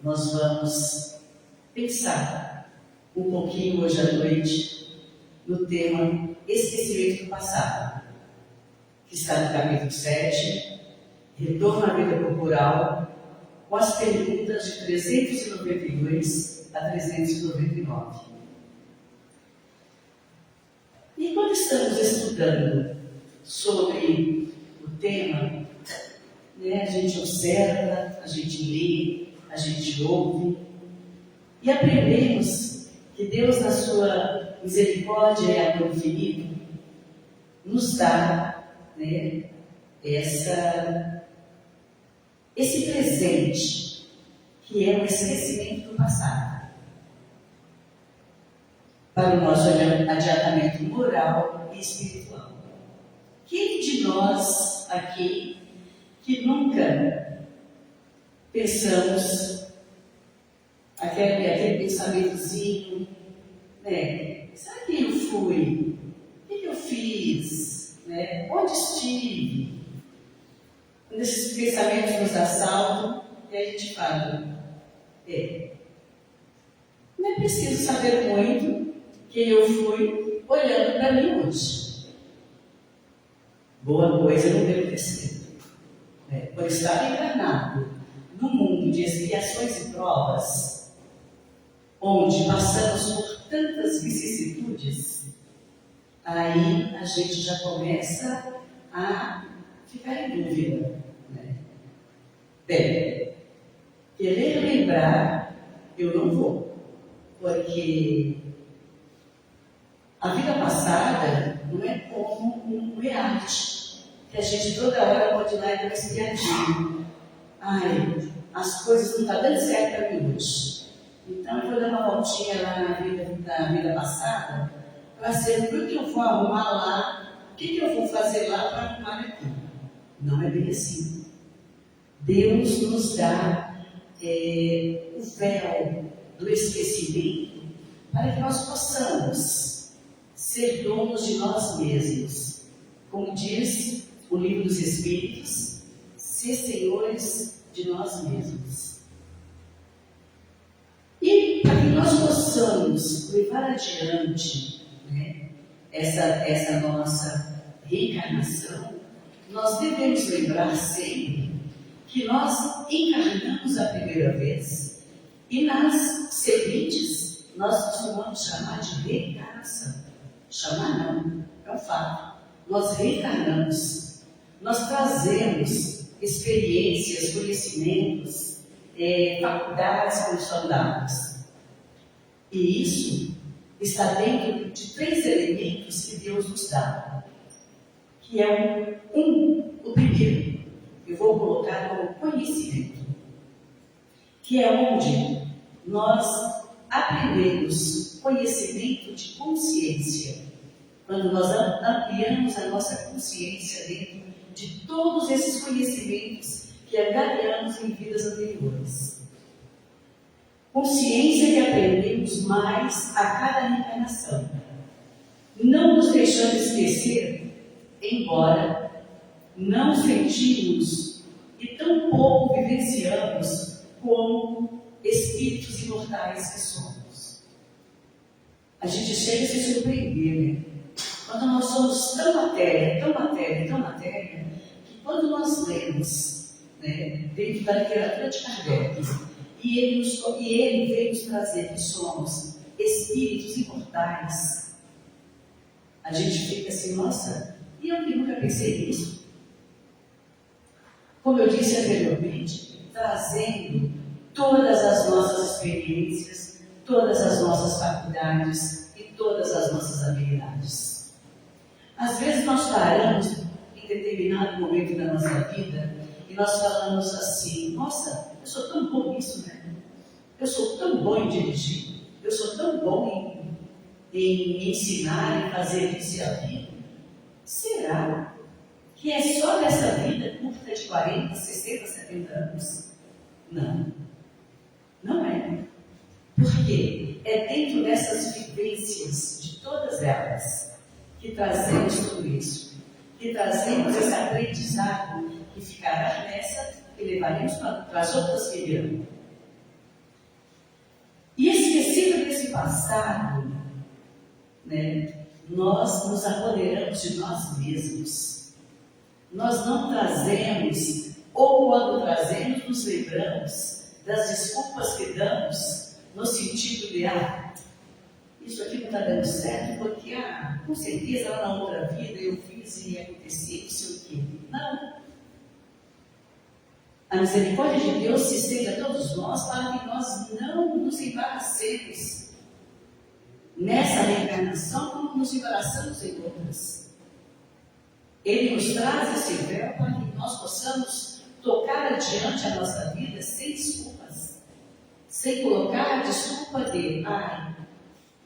nós vamos pensar um pouquinho hoje à noite no tema esquecimento do passado, que está no capítulo 7, retorno à vida corporal, com as perguntas de 392 a 399. E quando estamos estudando sobre o tema, a gente observa, a gente lê, a gente ouve e aprendemos que Deus, na sua misericórdia e amor infinito, nos dá esse presente, que é o esquecimento do passado, para o nosso adiantamento moral e espiritual. Quem de nós aqui que nunca pensamos aquele pensamentozinho, será que eu fui? O que eu fiz? Onde estive? Quando esses pensamentos nos assaltam, e a gente fala, não é preciso saber muito quem eu fui olhando para mim hoje. Boa coisa não deu crescer. Por estar encarnado no mundo de expiações e provas, onde passamos por tantas vicissitudes, aí a gente já começa a ficar em dúvida. Bem, querer lembrar, eu não vou, porque a vida passada não é como um reality, que a gente toda hora pode ir lá e dar uma espiadinha. As coisas não estão dando certo para mim hoje. Então eu vou dar uma voltinha lá na vida passada, para saber o que eu vou arrumar lá, o que eu vou fazer lá para arrumar aqui. Não é bem assim. Deus nos dá o véu do esquecimento para que nós possamos ser donos de nós mesmos. Como diz o Livro dos Espíritos, ser senhores de nós mesmos. E para que nós possamos levar adiante essa nossa reencarnação, nós devemos lembrar sempre que nós encarnamos a primeira vez e nas seguintes nós costumamos chamar de reencarnação. Chamar não, é um fato. Nós reencarnamos, nós trazemos experiências, conhecimentos, faculdades que nos são dadas. E isso está dentro de 3 elementos que Deus nos dá, que é o primeiro, eu vou colocar como conhecimento, que é onde nós aprendemos conhecimento de consciência, quando nós ampliamos a nossa consciência dentro de todos esses conhecimentos que angariamos em vidas anteriores. Consciência que aprendemos mais a cada reencarnação, não nos deixando esquecer, embora não sentimos e tão pouco vivenciamos como espíritos imortais que somos. A gente chega a se surpreender, quando nós somos tão matéria, que quando nós lemos dentro da literatura de Kardec, e ele veio nos trazer que somos espíritos imortais, a gente fica assim, nossa, e eu que nunca pensei nisso? Como eu disse anteriormente, trazendo todas as nossas experiências, todas as nossas faculdades e todas as nossas habilidades. Às vezes nós paramos em determinado momento da nossa vida e nós falamos assim, nossa, eu sou tão bom nisso, Eu sou tão bom em dirigir, eu sou tão bom em ensinar e fazer isso e aquilo. Será que é só nessa vida curta de 40, 60, 70 anos? Não, não é. Porque é dentro dessas vivências, de todas elas, que trazemos tudo isso, que trazemos esse aprendizado que ficará nessa e levaremos para as outras que virão. E esquecido desse passado, né, nós nos apoderamos de nós mesmos. Nós não trazemos, ou quando trazemos, nos lembramos das desculpas que damos, no sentido de, isso aqui não está dando certo, porque, com certeza lá na outra vida eu fiz e aconteceu, não sei o quê. Não. A misericórdia de Deus se estende a todos nós para que nós não nos embaracemos nessa reencarnação como nos embaraçamos em outras. Ele nos traz esse véu para que nós possamos tocar adiante a nossa vida sem desculpas, sem colocar a desculpa de,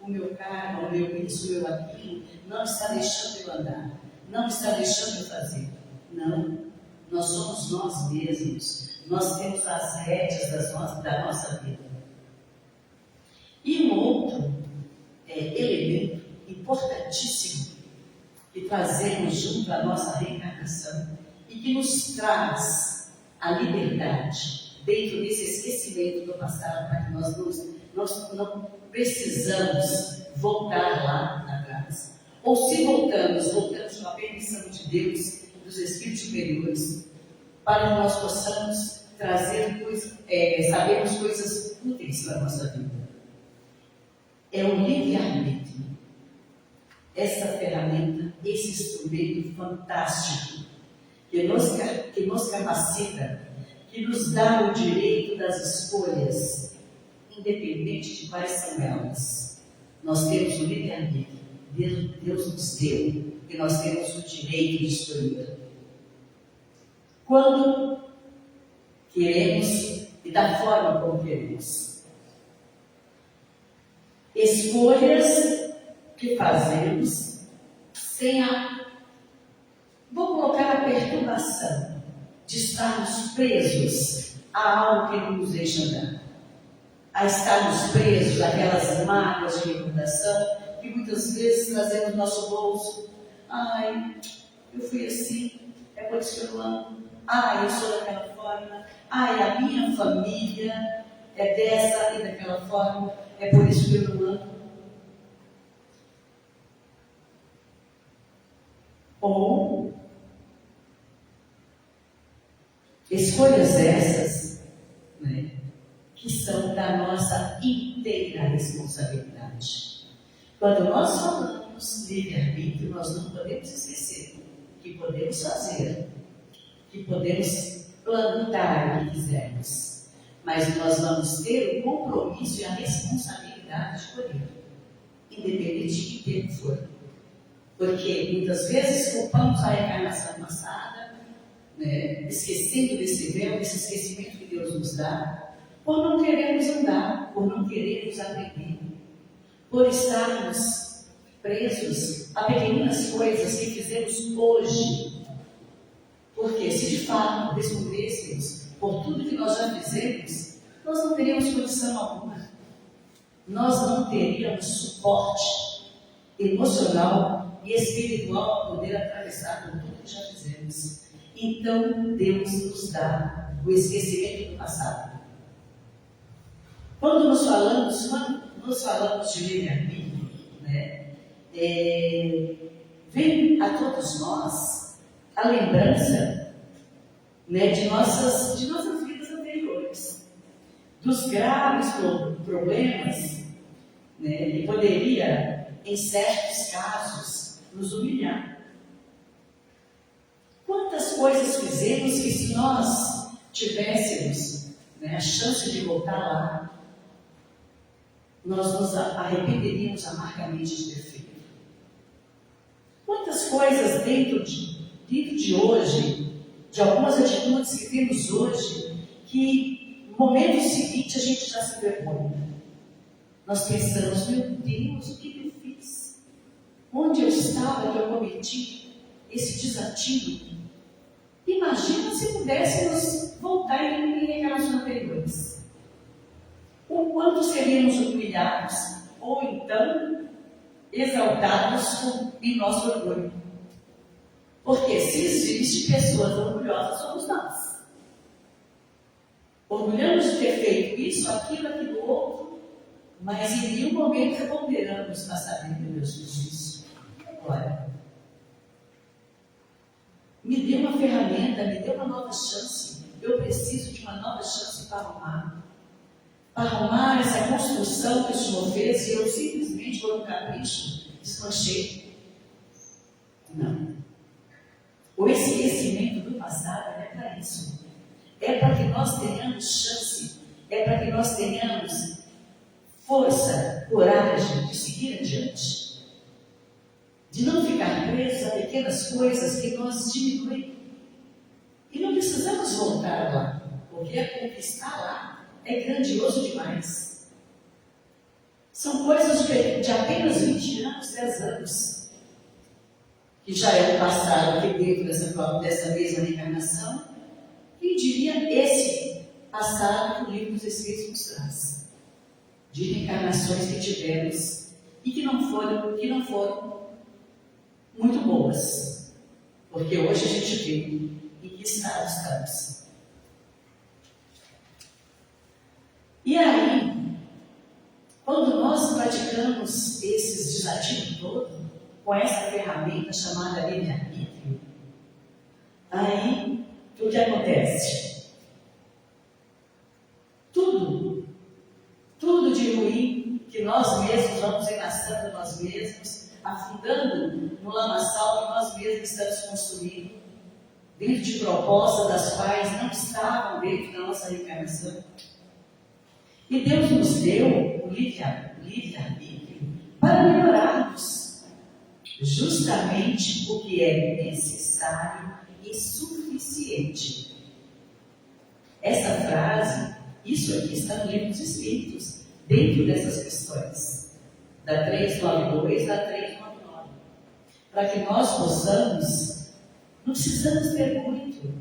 o meu karma, o meu isso, o meu aquilo, não está deixando eu andar, não está deixando eu fazer. Não. Nós somos nós mesmos. Nós temos as rédeas da nossa vida. E um outro elemento importantíssimo que trazemos junto à nossa reencarnação e que nos traz a liberdade dentro desse esquecimento do passado, para que nós não precisamos voltar lá atrás. Ou se voltamos com a permissão de Deus, dos Espíritos superiores, para que nós possamos trazer sabermos coisas úteis para a nossa vida. É o livre-arbítrio. Essa ferramenta, esse instrumento fantástico, que nos capacita, que nos dá o direito das escolhas, independente de quais são elas. Nós temos o livre-arbítrio. Deus nos deu. E nós temos o direito de escolher. Quando queremos e da forma como queremos. Escolhas que fazemos sem vou colocar a perturbação de estarmos presos a algo que não nos deixa andar. A estarmos presos àquelas mágoas de recordação que muitas vezes trazemos no nosso bolso. Eu fui assim, é por isso que eu amo. Eu sou daquela forma. A minha família é dessa e daquela forma, é por isso que eu não amo. Ou escolhas essas, né, que são da nossa inteira responsabilidade. Quando nós falamos livre-arbítrio, nós não podemos esquecer que podemos fazer, que podemos plantar o que quisermos, mas nós vamos ter o compromisso e a responsabilidade de colher, independente de que tempo for. Porque muitas vezes culpamos a reencarnação passada, né, esquecendo desse véu, desse esquecimento que Deus nos dá, por não querermos andar, por não querermos aprender, por estarmos presos a pequeninas coisas que fizemos hoje. Porque se de fato respondêssemos por tudo que nós já fizemos, nós não teríamos condição alguma. Nós não teríamos suporte emocional e espiritual para poder atravessar por tudo que já fizemos. Então, Deus nos dá o esquecimento do passado. Quando nos falamos de livre-arbítrio, né, vem a todos nós a lembrança, né, de nossas vidas anteriores, dos graves problemas, né, que poderia, em certos casos, nos humilhar. Quantas coisas fizemos que, se nós tivéssemos, né, a chance de voltar lá, nós nos arrependeríamos amargamente de ter feito. Quantas coisas dentro de hoje, de algumas atitudes que temos hoje, que no momento seguinte a gente já se vergonha. Nós pensamos, meu Deus, o que eu fiz? Onde eu estava que eu cometi esse desatino? Imagina se pudéssemos voltar em reencarnações anteriores. O quanto seríamos humilhados, ou então exaltados em nosso orgulho. Porque se existe pessoas orgulhosas, somos nós. Orgulhamos de ter feito isso, aquilo outro, mas em nenhum momento ponderamos a saber que Deus fez isso. Olha, me deu uma ferramenta, me deu uma nova chance. Eu preciso de uma nova chance para arrumar. Para arrumar essa construção que o Senhor fez e eu simplesmente, por um capricho, desmanchei. Não. O esquecimento do passado é para isso. É para que nós tenhamos chance, é para que nós tenhamos força, coragem de seguir adiante. De não ficar presos a pequenas coisas que nos diminuem. E não precisamos voltar lá, porque a conquistar lá é grandioso demais. São coisas de apenas 20 anos, 10 anos, que já é o passado aqui dentro dessa mesma reencarnação. Quem diria esse passado que o livro dos Espíritos nos traz? De reencarnações que tivemos e que não foram muito boas. Porque hoje a gente vê em que estado estamos. E aí, quando nós praticamos esses desativos todos, com essa ferramenta chamada livre-arbítrio, aí o que acontece? Tudo de ruim que nós mesmos vamos enlaçando nós mesmos, afundando no lamaçal que nós mesmos estamos construindo, dentro de propostas das quais não estavam dentro da nossa reencarnação. E Deus nos deu o livre-arbítrio para melhorarmos justamente o que é necessário e suficiente. Essa frase, isso aqui está no livro dos Espíritos, dentro dessas questões, da 392, da 399. Para que nós possamos, não precisamos ter muito,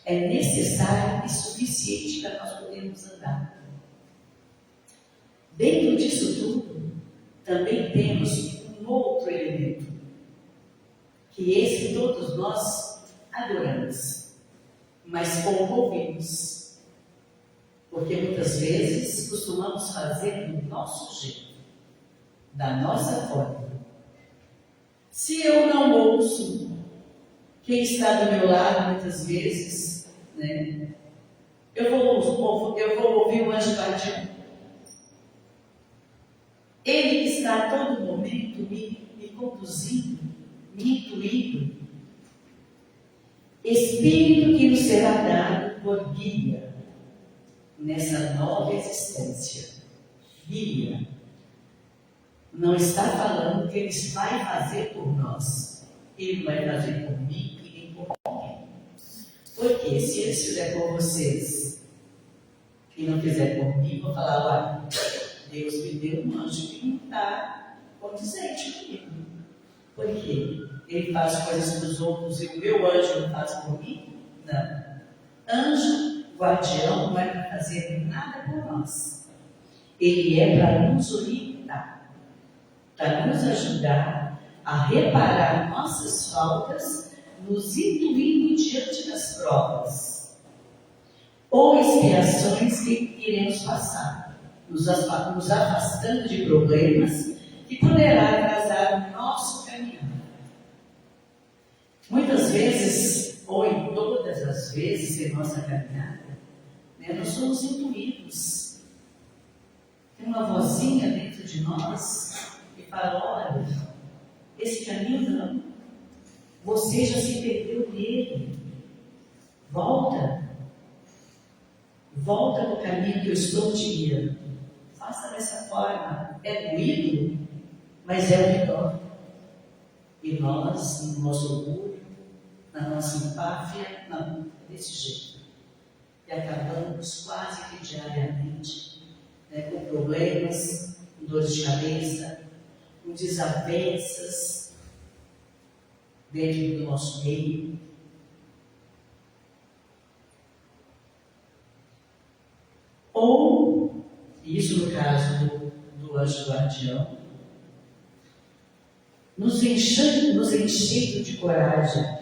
é necessário e suficiente para nós podermos andar. Dentro disso tudo, também temos um outro elemento, que esse todos nós adoramos, mas pouco ouvimos, porque muitas vezes costumamos fazer do nosso jeito, da nossa forma. Se eu não ouço quem está do meu lado, muitas vezes, né, eu vou ouvir o anjo guardião. Ele que está a todo momento me conduzindo, me intuindo. Espírito que nos será dado por guia nessa nova existência. Guia. Não está falando que Ele vai fazer por nós. Ele vai fazer por mim e nem por alguém. Porque se Ele fizer por vocês e não fizer por mim, vou falar, olha, Deus me deu um anjo que não está condizente comigo. Por quê? Ele faz coisas para os outros e o meu anjo não faz por mim? Não. Anjo guardião não é para fazer nada por nós. Ele é para nos orientar, para nos ajudar a reparar nossas faltas, nos intuindo diante das provas ou expiações que iremos passar. Nos afastando de problemas que poderá atrasar o nosso caminho. Muitas vezes, ou em todas as vezes em nossa caminhada, né, nós somos intuídos. Tem uma vozinha dentro de nós que fala, olha, esse caminho não, você já se perdeu nele. Volta para o caminho que eu estou te guiando. Faça dessa forma. É doído, mas é o melhor. E nós, no nosso orgulho, na nossa empáfia, não, desse jeito. E acabamos quase que diariamente, né, com problemas, com dores de cabeça, com desavenças dentro do nosso meio. Ou, isso no caso do anjo guardião, nos enchendo de coragem,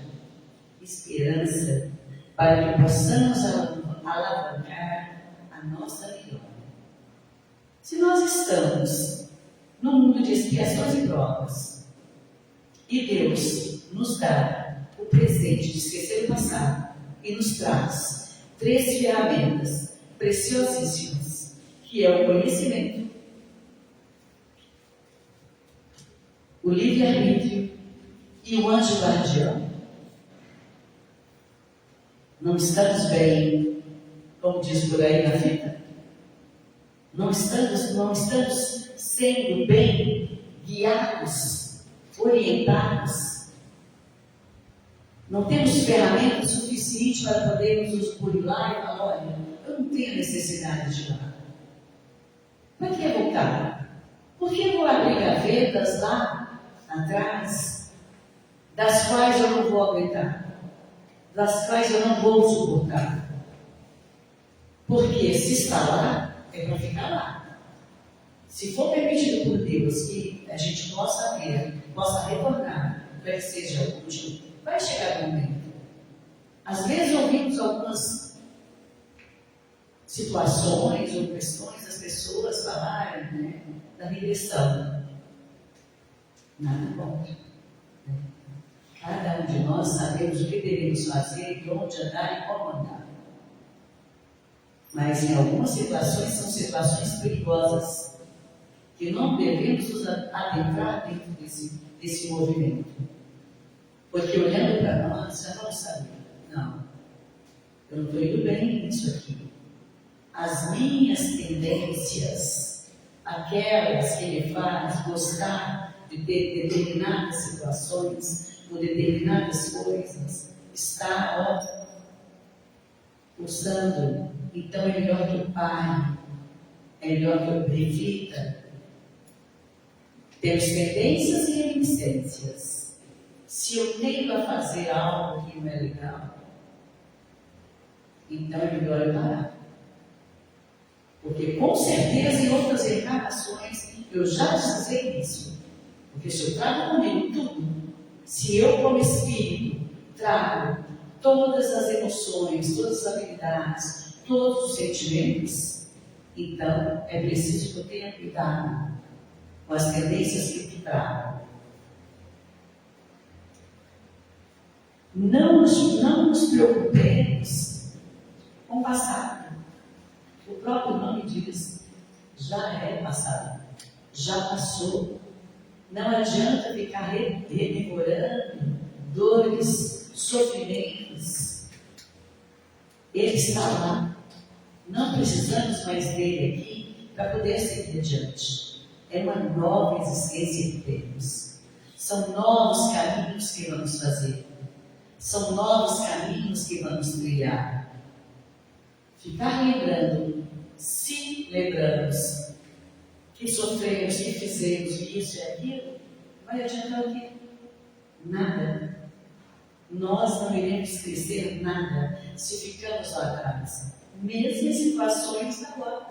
esperança, para que possamos alavancar a nossa melhora. Se nós estamos no mundo de expiações e provas, e Deus nos dá o presente de esquecer o passado e nos traz 3 ferramentas preciosíssimas, que é o conhecimento, o livre-arbítrio e o anjo guardião. Não estamos bem, como diz por aí na vida? Não estamos sendo bem guiados, orientados. Não temos ferramentas suficientes para podermos nos burilar e falar: olha, eu não tenho necessidade de nada. Para que voltar? Por que vou abrir gavetas lá atrás, das quais eu não vou aguentar? Das quais eu não vou suportar? Porque se está lá, é para ficar lá. Se for permitido por Deus que a gente possa ver, possa retornar, para que seja útil, vai chegar o momento. Às vezes ouvimos algumas situações ou questões das pessoas falarem, né, da regressão. Nada bom. Cada um de nós sabemos o que devemos fazer, de onde andar e como andar. Mas em algumas situações são situações perigosas, que não devemos nos adentrar dentro desse movimento. Porque olhando para nós, já vamos saber: não, eu não estou indo bem nisso aqui. As minhas tendências, aquelas que me fazem gostar de ter determinadas situações, por determinadas coisas, está usando. Então é melhor que eu pare, é melhor que eu reflita. Temos tendências e reminiscências. Se eu tendo a fazer algo que não é legal, então é melhor eu parar. Porque com certeza em outras encarnações eu já dizei isso. Porque se eu trago comigo tudo, se eu como espírito trago todas as emoções, todas as habilidades, todos os sentimentos, então é preciso que eu tenha cuidado com as tendências que eu trago. Não nos preocupemos com o passado. O próprio nome diz: já é passado, já passou. Não adianta ficar rememorando dores, sofrimentos. Ele está lá. Não precisamos mais dele aqui para poder seguir adiante. É uma nova existência que temos. São novos caminhos que vamos fazer. São novos caminhos que vamos trilhar. Ficar lembrando, se lembramos que sofremos, que fizemos isso e aquilo, vai adiantar o quê? Nada. Nós não iremos crescer nada se ficamos lá atrás. Mesmo em situações agora,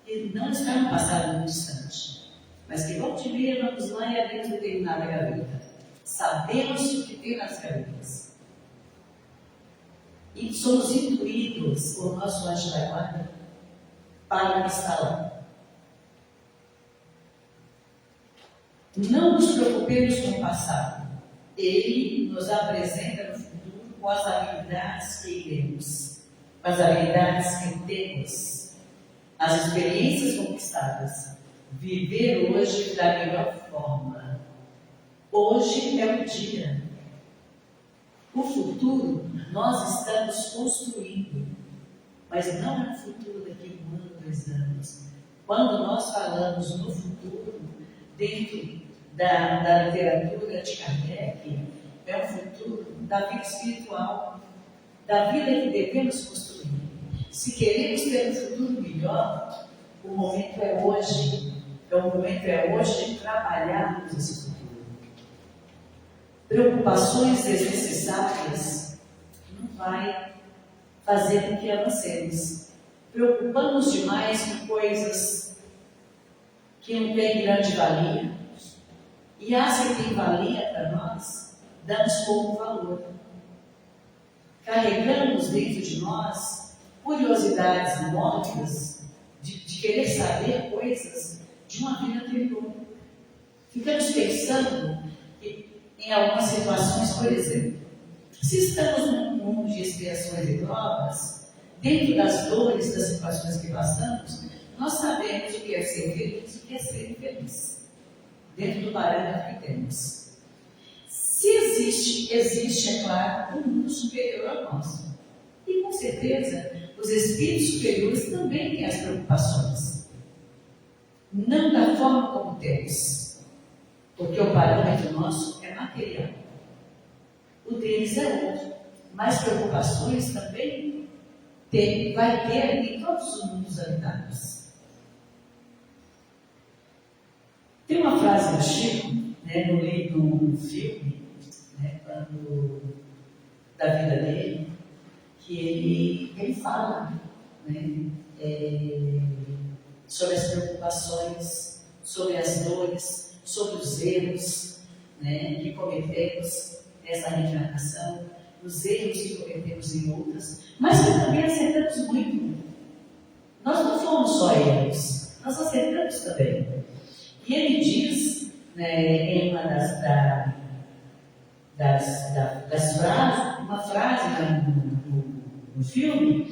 que não estão no passado muito distante, mas que volta e meia vamos lá e abrimos determinada gaveta. Sabemos o que tem nas gavetas. E somos intuídos por nosso anjo da guarda para o que está lá. Não nos preocupemos com o passado. Ele nos apresenta no futuro com as habilidades que iremos, com as habilidades que temos, as experiências conquistadas. Viver hoje da melhor forma. Hoje é o dia. O futuro nós estamos construindo, mas não é o futuro daqui a 1 ano, 2 anos. Quando nós falamos no futuro, dentro da literatura de Kardec, é o futuro da vida espiritual, da vida que devemos construir. Se queremos ter um futuro melhor, o momento é hoje. Então, o momento é hoje de trabalharmos esse futuro. Preocupações desnecessárias não vai fazer com que avancemos. Preocupamos demais com coisas que não têm grande valia. E as que têm valia para nós, damos pouco valor. Carregamos dentro de nós curiosidades mórbidas de querer saber coisas de uma vida anterior. Ficamos pensando que, em algumas situações, por exemplo, se estamos num mundo de expiações e provas, dentro das dores das situações que passamos, nós sabemos o que é ser feliz e o que é ser infeliz, dentro do parâmetro que temos. Se existe, é claro, um mundo superior ao nosso. E, com certeza, os espíritos superiores também têm as preocupações. Não da forma como temos, porque o parâmetro nosso é material. O deles é outro. Mas preocupações também vai ter em todos os mundos habitados. Tem uma frase do Chico, no filme, da vida dele, que ele fala sobre as preocupações, sobre as dores, sobre os erros que cometemos nessa reencarnação, os erros que cometemos em outras, mas que também acertamos muito. Nós não fomos só erros, nós acertamos também. E ele diz, em uma das frases, uma frase no filme,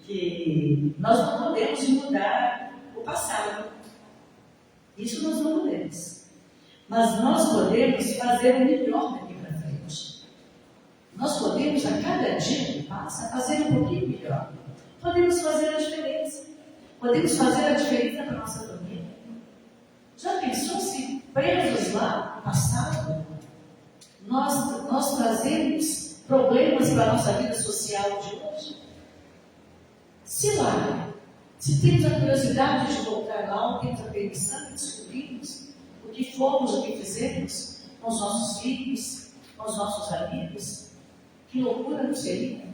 que nós não podemos mudar o passado. Isso nós não podemos. Mas nós podemos fazer o melhor daqui para frente. Nós podemos, a cada dia que passa, fazer um pouquinho melhor. Podemos fazer a diferença. Podemos fazer a diferença para a nossa família. Já pensou se presos lá no passado, nós trazemos problemas para a nossa vida social de hoje? Se lá, se temos a curiosidade de voltar lá, ou temos a permissão de descobrirmos o que fomos, o que fizemos com os nossos filhos, com os nossos amigos, que loucura não seria?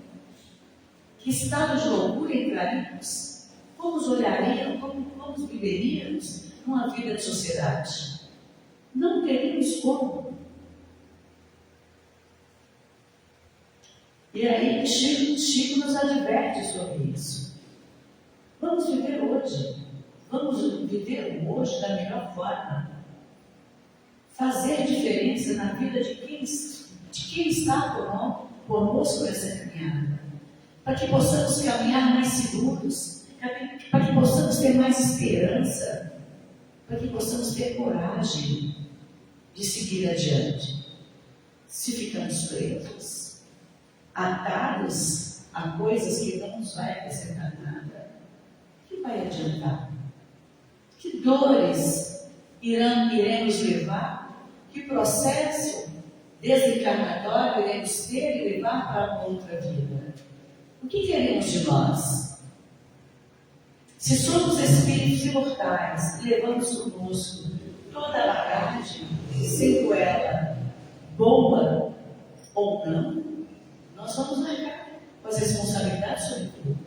Que estado de loucura entraríamos? Como nos olharíamos, como nos viveríamos numa vida de sociedade? Não teríamos como. E aí Chico nos adverte sobre isso. Vamos viver hoje. Vamos viver o hoje da melhor forma. Fazer diferença na vida de quem está conosco nessa caminhada. Para que possamos caminhar mais seguros. Para que possamos ter mais esperança. Para que possamos ter coragem de seguir adiante. Se ficamos presos, atados a coisas que não nos vai acrescentar nada, o que vai adiantar? Que dores iremos levar? Que processo desencarnatório iremos ter e levar para uma outra vida? O que queremos de nós? Se somos espíritos imortais, levamos conosco toda a bagagem, sendo ela boa ou não, nós vamos largar com as responsabilidades sobre tudo.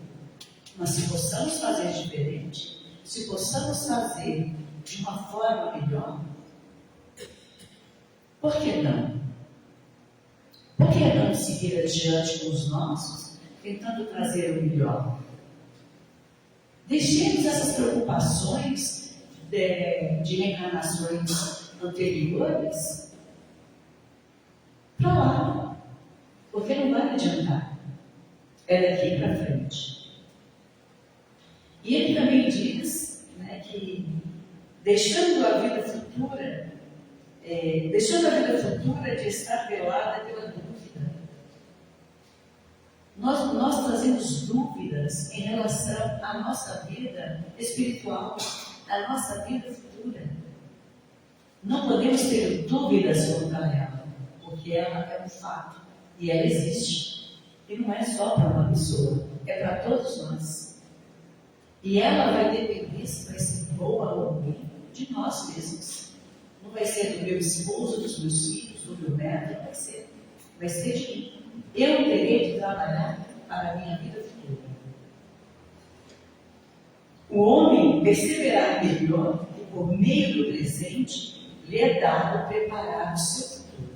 Mas se possamos fazer diferente, se possamos fazer de uma forma melhor, por que não? Por que não seguir adiante com os nossos, tentando trazer o melhor? Deixemos essas preocupações de reencarnações anteriores para lá, porque não vai adiantar. É daqui para frente. E ele também diz que deixando a vida futura de estar velada pela dúvida. Nós trazemos dúvidas em relação à nossa vida espiritual, à nossa vida futura. Não podemos ter dúvidas quanto a ela, porque ela é um fato e ela existe. E não é só para uma pessoa, é para todos nós. E ela vai depender se vai ser boa ou ruim de nós mesmos. Não vai ser do meu esposo, dos meus filhos, do meu neto, não vai ser. Vai ser de mim. Eu terei de trabalhar para a minha vida futura. O homem perceberá melhor que por meio do presente lhe é dado preparar o seu futuro.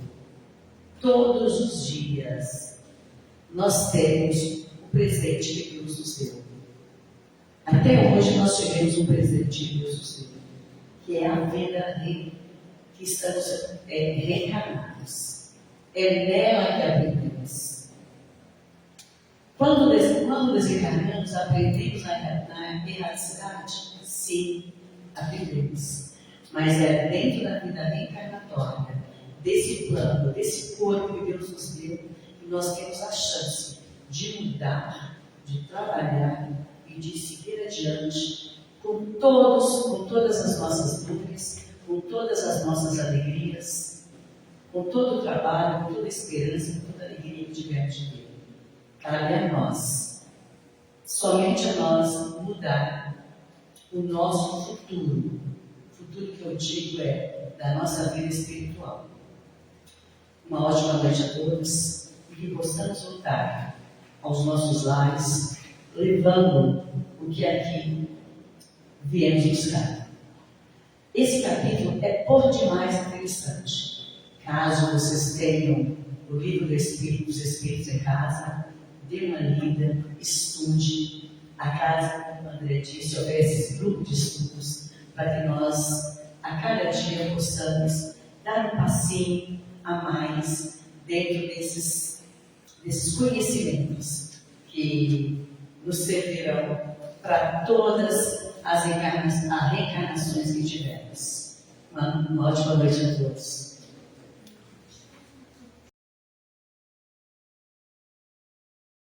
Todos os dias nós temos o presente que Deus nos deu. Até hoje nós tivemos um presente que Deus nos deu, que é a vida que estamos reencarnados. É nela que aprendemos. Quando desencarnamos, aprendemos na erradicidade? Sim, aprendemos. Mas é dentro da vida reencarnatória, desse plano, desse corpo que Deus nos deu, que nós temos a chance de mudar, de trabalhar e de seguir adiante com todas as nossas dúvidas, com todas as nossas alegrias, com todo o trabalho, com toda a esperança, com toda a alegria que tivermos de Deus. Cabe a nós, somente a nós, mudar o nosso futuro. O futuro que eu digo é da nossa vida espiritual. Uma ótima noite a todos e que possamos voltar aos nossos lares, levando o que aqui viemos buscar. Esse capítulo é por demais interessante. Caso vocês tenham o livro dos Espíritos em casa, dê uma lida, estude. A casa, como André disse, oferece esse grupo de estudos para que nós, a cada dia, possamos dar um passinho a mais dentro desses conhecimentos que nos servirão para todas as reencarnações que tivermos. Uma ótima noite a todos.